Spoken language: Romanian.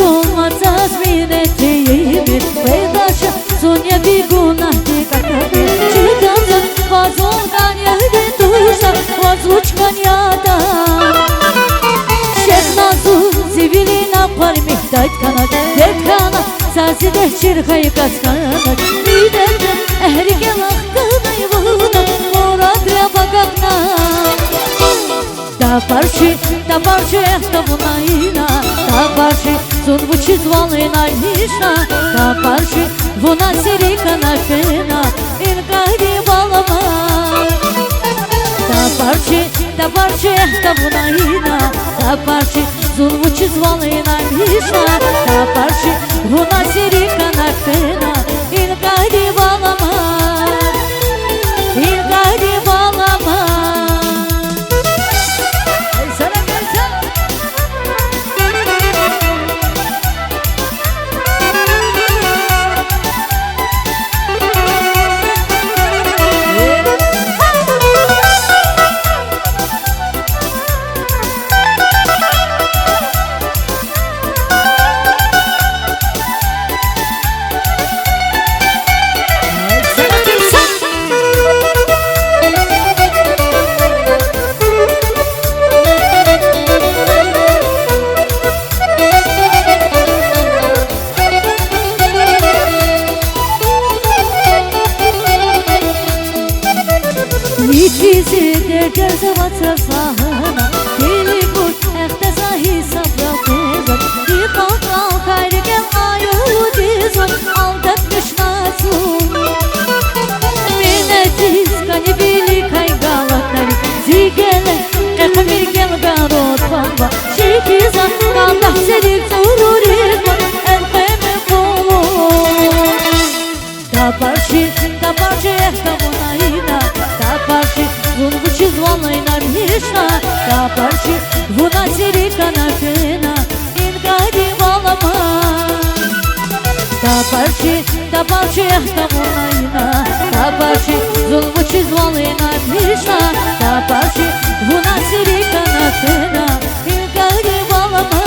olmazsa minetimi Paydaşı Sonya bir günah dikakabı Çıkamdan vazoldan yahdi duşta Vazluçkan yadan Şehnazu zivilina parmih dayt kanat Dekana sasi dehçir haykas kanat Liderden ehrike lahtına yvuna Moradya bagakna Da parši ehtavuna ina Da parši zunvuči zvolina nišna Da parši vuna sirika nakina Inkari balama Da parši ehtavuna ina Da parši zunvuči zvolina nišna Da parši vuna sirika nakina Inkari balama Inkari balama Bizi de gözü vatsa sahına Dili kurt ehtesa hesapla kızım Bir kalkal gayrı gel ayolu dizim Aldatmış nasıl Minetiz kani bili kaygalatları Zigele ekmir gel garot bamba Şekiza kandah selik tururizma Elkeme kolu Da parši ehtavuna ina Da parši zunvuči zvolina nišna Da parši vuna sirika nakina Inkari balama Da parši ehtavuna ina Da parši zunvuči zvolina nišna Da parši vuna sirika nakina Inkari balama